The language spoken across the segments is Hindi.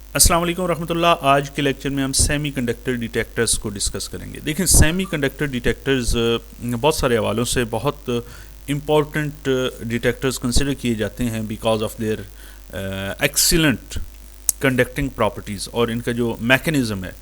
अस्सलाम वालेकुम रहमतुल्लाह। आज के लेक्चर में हम सेमीकंडक्टर डिटेक्टर्स को डिस्कस करेंगे। देखिए, सेमीकंडक्टर डिटेक्टर्स बहुत सारे हवालों से बहुत इम्पॉर्टेंट डिटेक्टर्स कंसिडर किए जाते हैं because of their excellent conducting properties और इनका जो मैकेनिज़्म है।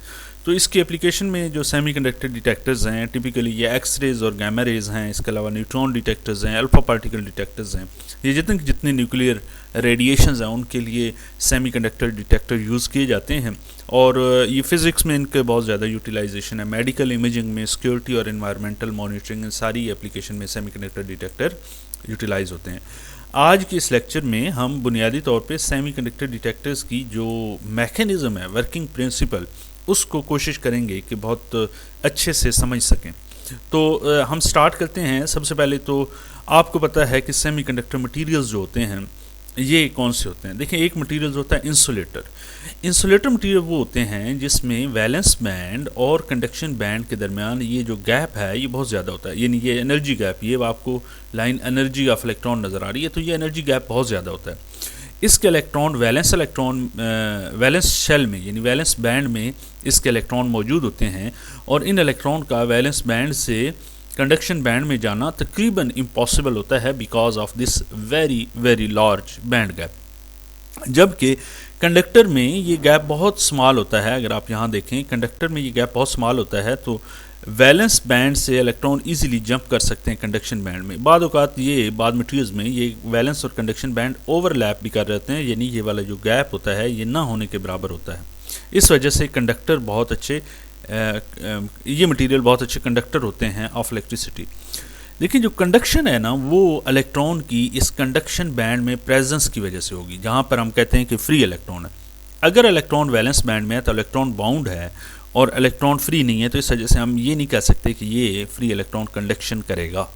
तो इसकी एप्लीकेशन में जो सेमीकंडक्टर डिटेक्टर्स हैं टिपिकली ये एक्स रेज़ और गैमा रेज़ हैं। इसके अलावा न्यूट्रॉन डिटेक्टर्स हैं, अल्फ़ा पार्टिकल डिटेक्टर्स हैं। ये जितने न्यूक्लियर रेडिएशंस हैं उनके लिए सेमीकंडक्टर डिटेक्टर यूज़ किए जाते हैं और ये फ़िज़िक्स में इनके बहुत ज़्यादा यूटिलाइजेशन है। मेडिकल इमेजिंग में, सिक्योरिटी और इन्वायरमेंटल मॉनिटरिंग इन सारी एप्लीकेशन में सेमीकंडक्टर डिटेक्टर यूटिलाइज होते हैं। आज के इस लेक्चर में हम बुनियादी तौर पे सेमीकंडक्टर डिटेक्टर्स की जो मैकेनिज़्म है, वर्किंग प्रिंसिपल, उसको कोशिश करेंगे कि बहुत अच्छे से समझ सकें। तो हम स्टार्ट करते हैं। सबसे पहले तो आपको पता है कि सेमीकंडक्टर मटेरियल्स जो होते हैं ये कौन से होते हैं। देखिए, एक मटेरियल होता है इंसुलेटर। इंसुलेटर मटेरियल वो होते हैं जिसमें वैलेंस बैंड और कंडक्शन बैंड के दरमियान ये जो गैप है ये बहुत ज़्यादा होता है, यानी ये एनर्जी गैप, ये आपको लाइन एनर्जी ऑफ इलेक्ट्रॉन नज़र आ रही है, तो ये एनर्जी गैप बहुत ज़्यादा होता है। इसके इलेक्ट्रॉन वैलेंस शेल में यानी वैलेंस बैंड में इसके इलेक्ट्रॉन मौजूद होते हैं और इन इलेक्ट्रॉन का वैलेंस बैंड से कंडक्शन बैंड में जाना तकरीबन इम्पॉसिबल होता है because of this very very large band gap. जबकि कंडक्टर में ये गैप बहुत स्मॉल होता है। अगर आप यहाँ देखें, कंडक्टर में ये गैप बहुत स्मॉल होता है, तो वैलेंस बैंड से इलेक्ट्रॉन इजीली जंप कर सकते हैं कंडक्शन बैंड में। बाद मटेरियल्स में ये वैलेंस और कंडक्शन बैंड ओवरलैप भी कर रहते हैं, यानी ये वाला जो गैप होता है ये ना होने के बराबर होता है। इस वजह से कंडक्टर बहुत अच्छे ये मटेरियल बहुत अच्छे कंडक्टर होते हैं ऑफ इलेक्ट्रिसिटी। लेकिन जो कंडक्शन है ना, वो इलेक्ट्रॉन की इस कंडक्शन बैंड में प्रेजेंस की वजह से होगी, जहाँ पर हम कहते हैं कि फ्री इलेक्ट्रॉन है। अगर इलेक्ट्रॉन वैलेंस बैंड में है तो इलेक्ट्रॉन बाउंड है और इलेक्ट्रॉन फ्री नहीं है, तो इस वजह से हम ये नहीं कह सकते कि ये फ्री इलेक्ट्रॉन कंडक्शन करेगा।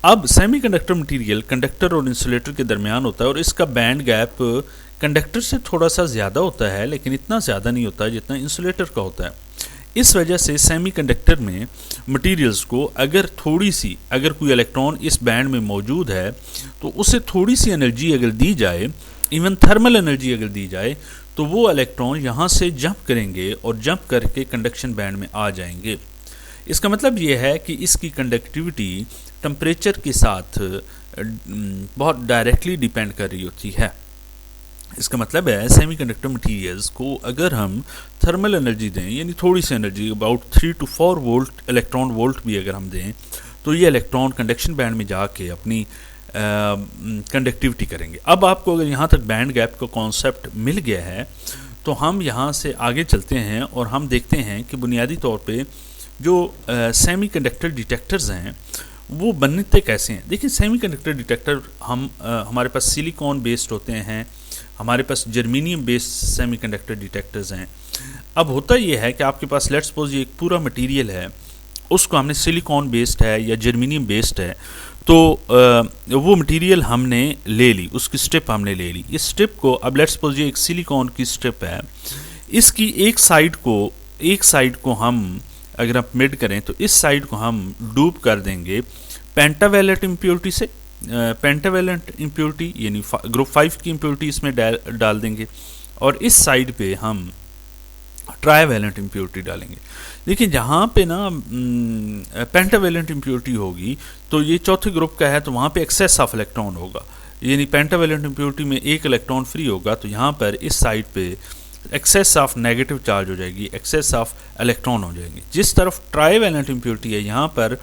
अब सेमीकंडक्टर मटेरियल कंडक्टर और इंसुलेटर के दरमियान होता है और इसका बैंड गैप कंडक्टर से थोड़ा सा ज़्यादा होता है, लेकिन इतना ज़्यादा नहीं होता जितना इंसुलेटर का होता है। इस वजह से सेमीकंडक्टर में मटेरियल्स को अगर कोई इलेक्ट्रॉन इस बैंड में मौजूद है तो उसे थोड़ी सी एनर्जी अगर दी जाए, इवन थर्मल एनर्जी अगर दी जाए, तो वो इलेक्ट्रॉन यहाँ से जंप करेंगे और जंप करके कंडक्शन बैंड में आ जाएंगे। इसका मतलब ये है कि इसकी कंडक्टिविटी टेम्परेचर के साथ बहुत डायरेक्टली डिपेंड कर रही होती है। इसका मतलब है सेमीकंडक्टर मटेरियल्स को अगर हम थर्मल एनर्जी दें, यानी थोड़ी सी energy, about 3 to 4 volt electron volt भी अगर हम दें, तो ये इलेक्ट्रॉन कंडक्शन बैंड में जाके अपनी कंडक्टिविटी करेंगे। अब आपको अगर यहाँ तक बैंड गैप का कॉन्सेप्ट मिल गया है तो हम यहाँ से आगे चलते हैं और हम देखते हैं कि बुनियादी तौर पे जो सेमीकंडक्टर डिटेक्टर्स हैं वो बनते कैसे हैं। देखिए, सेमीकंडक्टर डिटेक्टर हमारे पास सिलिकॉन बेस्ड होते हैं, हमारे पास जर्मेनियम बेस्ड सेमीकंडक्टर डिटेक्टर्स हैं। अब होता ये है कि आपके पास लेट्स सपोज ये एक पूरा मटेरियल है, उसको हमने सिलिकॉन बेस्ड है या जर्मेनियम बेस्ड है, तो वो मटेरियल हमने ले ली, उसकी स्ट्रिप हमने ले ली। इस स्ट्रिप को अब लेट्स सपोज ये एक सिलिकॉन की स्ट्रिप है, इसकी एक साइड को हम अगर आप मिड करें तो इस साइड को हम डूब कर देंगे पेंटावैलेंट इम्प्योरिटी से। पेंटावैलेंट इम्प्योरिटी यानी ग्रुप 5 की इम्प्योरिटी इसमें डाल देंगे और इस साइड पे हम ट्राईवैलेंट इम्प्योरिटी डालेंगे। देखिए, जहाँ पे ना पेंटावैलेंट इम्प्योरिटी होगी तो ये चौथे ग्रुप का है, तो वहाँ पे एक्सेस ऑफ इलेक्ट्रॉन होगा, यानी पेंटावैलेंट इम्प्योरिटी में एक इलेक्ट्रॉन फ्री होगा, तो यहाँ पर इस साइड पे एक्सेस ऑफ नेगेटिव चार्ज हो जाएगी, एक्सेस ऑफ इलेक्ट्रॉन हो जाएंगे। जिस तरफ ट्राईवैलेंट इम्प्योरिटी है यहाँ पर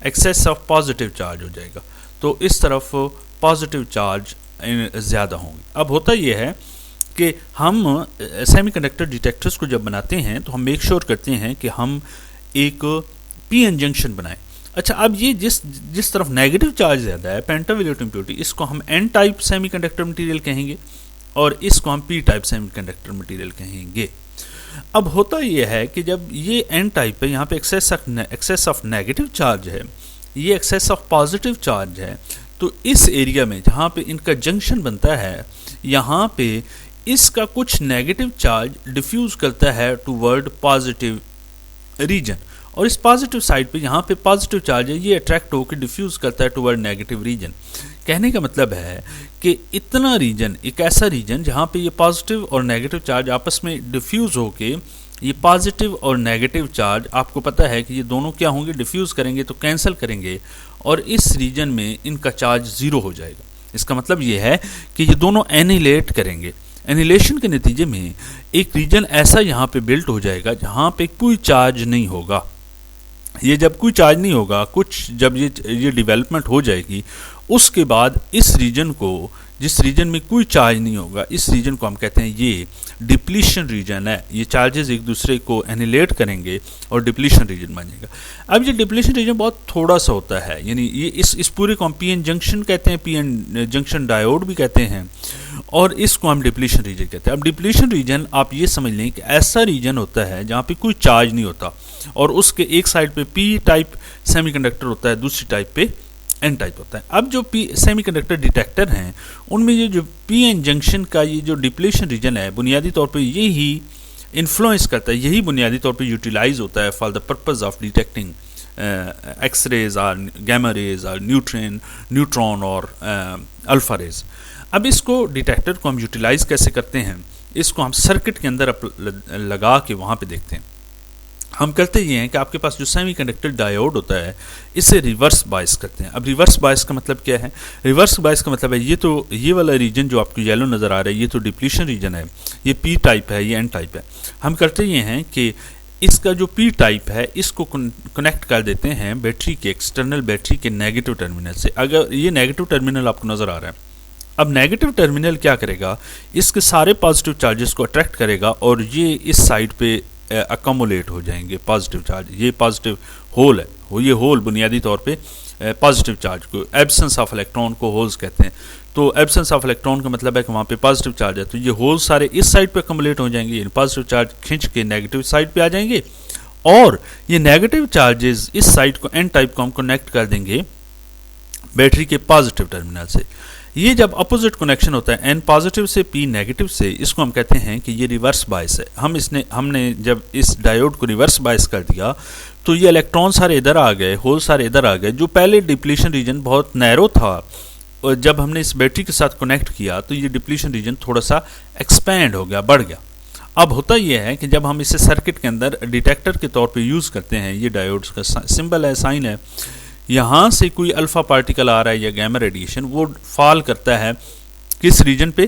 एक्सेस ऑफ पॉजिटिव चार्ज हो जाएगा, तो इस तरफ पॉजिटिव चार्ज ज़्यादा होंगे। अब होता यह है कि हम सेमीकंडक्टर डिटेक्टर्स को जब बनाते हैं तो हम मेक श्योर करते हैं कि हम एक पीएन जंक्शन बनाएं। अच्छा, अब ये जिस तरफ नेगेटिव चार्ज ज़्यादा है, पेंटावैलेंट इम्प्योरिटी, इसको हम एन टाइप सेमीकंडक्टर मटेरियल कहेंगे और इसको हम पी टाइप सेमीकंडक्टर मटेरियल कहेंगे। अब होता यह है कि जब ये एन टाइप है, यहाँ पे एक्सेस ऑफ नेगेटिव चार्ज है, ये एक्सेस ऑफ पॉजिटिव चार्ज है, तो इस एरिया में जहाँ पे इनका जंक्शन बनता है, यहाँ पे इसका कुछ नेगेटिव चार्ज डिफ्यूज़ करता है टूवर्ड पॉजिटिव रीजन, और इस पॉजिटिव साइड पे यहाँ पे पॉजिटिव चार्ज है, ये अट्रैक्ट होकर डिफ्यूज़ करता है टूवर्ड नेगेटिव रीजन। कहने का मतलब है कि इतना रीजन, एक ऐसा रीजन जहाँ पे ये पॉजिटिव और नेगेटिव चार्ज आपस में डिफ्यूज़ होके, ये पॉजिटिव और नेगेटिव चार्ज आपको पता है कि ये दोनों क्या होंगे, डिफ्यूज़ करेंगे तो कैंसिल करेंगे और इस रीजन में इनका चार्ज ज़ीरो हो जाएगा। इसका मतलब ये है कि ये दोनों एनिलेट करेंगे। एनिलेशन के नतीजे में एक रीजन ऐसा यहाँ पे बिल्ट हो जाएगा जहाँ पे कोई चार्ज नहीं होगा। ये जब कोई चार्ज नहीं होगा, कुछ जब ये डेवलपमेंट हो जाएगी, उसके बाद इस रीजन को, जिस रीजन में कोई चार्ज नहीं होगा, इस रीजन को हम कहते हैं ये डिप्लीशन रीजन है। ये चार्जेस एक दूसरे को एनिलेट करेंगे और डिप्लीशन रीजन बनेगा। अब ये डिप्लीशन रीजन बहुत थोड़ा सा होता है, यानी ये इस पूरे को हम पीएन जंक्शन कहते हैं, पीएन जंक्शन डायोड भी कहते हैं, और इसको हम डिप्लीशन रीजन कहते हैं। अब डिप्लीशन रीजन आप ये समझ लें कि ऐसा रीजन होता है जहाँ पे कोई चार्ज नहीं होता और उसके एक साइड पे पी टाइप सेमीकंडक्टर होता है, दूसरी टाइप पे एन टाइप होता है। अब जो पी सेमीकंडक्टर डिटेक्टर हैं उनमें ये जो पी एन जंक्शन का ये जो डिप्लीशन रीजन है, बुनियादी तौर पे यही इन्फ्लुएंस करता है, यही बुनियादी तौर पे यूटिलाइज होता है for the purpose of detecting X-rays और गैमा रेज और न्यूट्रॉन और अल्फा रेज। अब इसको डिटेक्टर को हम यूटिलाइज कैसे करते हैं, इसको हम सर्किट के अंदर लगा के वहाँ पे देखते हैं। हम करते ये हैं कि आपके पास जो सेमीकंडक्टर डायोड होता है इसे रिवर्स बायस करते हैं। अब रिवर्स बायस का मतलब क्या है? रिवर्स बायस का मतलब है ये वाला रीजन जो आपको येलो नज़र आ रहा है, ये तो डिप्लीशन रीजन है, ये पी टाइप है, ये एन टाइप है। हम करते ये हैं कि इसका जो पी टाइप है इसको कनेक्ट कर देते हैं बैटरी के, एक्सटर्नल बैटरी के नेगेटिव टर्मिनल से। अगर ये नेगेटिव टर्मिनल आपको नज़र आ रहा है, अब नेगेटिव टर्मिनल क्या करेगा, इसके सारे पॉजिटिव चार्जेस को अट्रैक्ट करेगा और ये इस साइड पे अकोमोलेट हो जाएंगे पॉजिटिव चार्ज। ये पॉजिटिव होल है, ये होल बुनियादी तौर पे पॉजिटिव चार्ज को, एब्सेंस ऑफ इलेक्ट्रॉन को होल्स कहते हैं। तो एब्सेंस ऑफ इलेक्ट्रॉन का मतलब है कि वहाँ पे पॉजिटिव चार्ज है, तो ये होल सारे इस साइड पे अकोमोलेट हो जाएंगे, पॉजिटिव चार्ज खींच के नेगेटिव साइड पे आ जाएंगे और ये नेगेटिव चार्जेस इस साइड को, एन टाइप को हम कनेक्ट कर देंगे बैटरी के पॉजिटिव टर्मिनल से। ये जब अपोजिट कनेक्शन होता है एन पॉजिटिव से पी नेगेटिव से, इसको हम कहते हैं कि ये रिवर्स बायस है। हमने जब इस डायोड को रिवर्स बायस कर दिया तो ये इलेक्ट्रॉन सारे इधर आ गए, होल सारे इधर आ गए। जो पहले डिप्लीशन रीजन बहुत नैरो था और जब हमने इस बैटरी के साथ कनेक्ट किया तो ये डिप्लीशन रीजन थोड़ा सा एक्सपैंड हो गया, बढ़ गया। अब होता यह है कि जब हम इसे सर्किट के अंदर डिटेक्टर के तौर पे यूज़ करते हैं, ये डायोड्स का सिंबल है, साइन है, यहाँ से कोई अल्फ़ा पार्टिकल आ रहा है या गैमा रेडिएशन, वो फॉल करता है किस रीजन पे,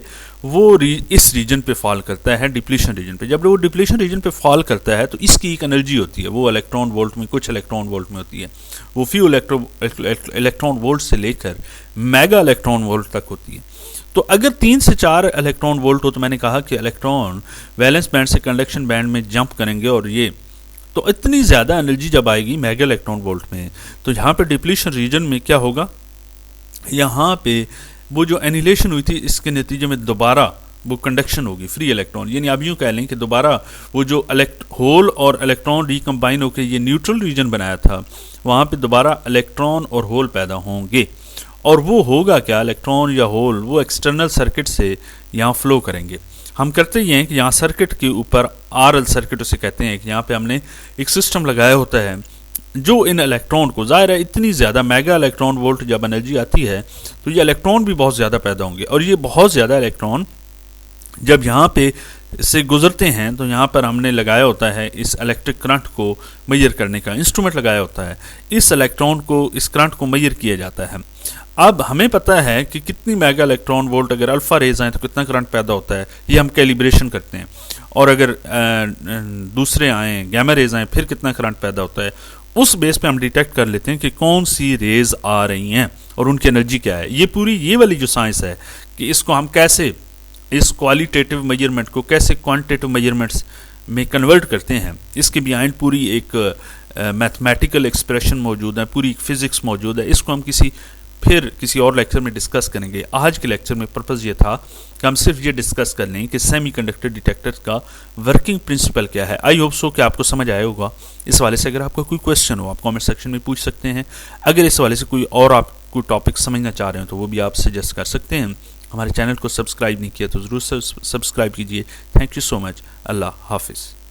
इस रीजन पे फॉल करता है, डिप्लीशन रीजन पे। जब वो डिप्लीशन रीजन पे फॉल करता है तो इसकी एक एनर्जी होती है, वो इलेक्ट्रॉन वोल्ट में, कुछ इलेक्ट्रॉन वोल्ट में होती है, वो फ्यू इलेक्ट्रॉन वोल्ट से लेकर मेगा इलेक्ट्रॉन वोल्ट तक होती है। तो अगर 3 से 4 इलेक्ट्रॉन वोल्ट हो तो मैंने कहा कि इलेक्ट्रॉन वैलेंस बैंड से कंडक्शन बैंड में जंप करेंगे और ये तो इतनी ज़्यादा एनर्जी जब आएगी मेगा इलेक्ट्रॉन वोल्ट में, तो यहाँ पे डिप्लीशन रीजन में क्या होगा, यहाँ पे वो जो एनिलेशन हुई थी इसके नतीजे में दोबारा वो कंडक्शन होगी, फ्री इलेक्ट्रॉन। यानी आप यूँ कह लें कि दोबारा वो जो होल और इलेक्ट्रॉन रिकम्बाइन होकर ये न्यूट्रल रीजन बनाया था, वहाँ पे दोबारा इलेक्ट्रॉन और होल पैदा होंगे। और वो होगा क्या, इलेक्ट्रॉन या होल वो एक्सटर्नल सर्किट से यहाँ फ्लो करेंगे। हम करते ही हैं कि यहाँ सर्किट के ऊपर आरएल सर्किट उसे कहते हैं कि यहाँ पे हमने एक सिस्टम लगाया होता है जो इन इलेक्ट्रॉन को, ज़ाहिर है इतनी ज़्यादा मेगा इलेक्ट्रॉन वोल्ट जब एनर्जी आती है तो ये इलेक्ट्रॉन भी बहुत ज़्यादा पैदा होंगे और ये बहुत ज़्यादा इलेक्ट्रॉन जब यहाँ पे से गुजरते हैं तो यहाँ पर हमने लगाया होता है इस इलेक्ट्रिक करंट को मेजर करने का इंस्ट्रूमेंट लगाया होता है। इस इलेक्ट्रॉन को, इस करंट को मेजर किया जाता है। अब हमें पता है कि कितनी मेगा इलेक्ट्रॉन वोल्ट अगर अल्फ़ा रेज आए तो कितना करंट पैदा होता है, ये हम कैलिब्रेशन करते हैं। और अगर दूसरे आएँ, गैमा रेज आएँ, फिर कितना करंट पैदा होता है, उस बेस पे हम डिटेक्ट कर लेते हैं कि कौन सी रेज आ रही हैं और उनकी एनर्जी क्या है। ये पूरी ये वाली जो साइंस है कि इसको हम कैसे, इस क्वालिटेटिव मेजरमेंट को कैसे क्वांटिटेटिव मेजरमेंट्स में कन्वर्ट करते हैं, इसके बिहाइंड पूरी एक मैथमेटिकल एक्सप्रेशन मौजूद है, पूरी फिज़िक्स मौजूद है। इसको हम किसी और लेक्चर में डिस्कस करेंगे। आज के लेक्चर में पर्पज़ ये था कि हम सिर्फ ये डिस्कस कर लें कि सेमीकंडक्टर डिटेक्टर का वर्किंग प्रिंसिपल क्या है। आई होप सो कि आपको समझ आया होगा। इस वाले से अगर आपका कोई क्वेश्चन हो आप कमेंट सेक्शन में पूछ सकते हैं। अगर इस वाले से कोई और आप कोई टॉपिक समझना चाह रहे हो तो वो भी आप सजेस्ट कर सकते हैं। हमारे चैनल को सब्सक्राइब नहीं किया तो ज़रूर सब्सक्राइब कीजिए। Thank you so much. अल्लाह हाफिज़।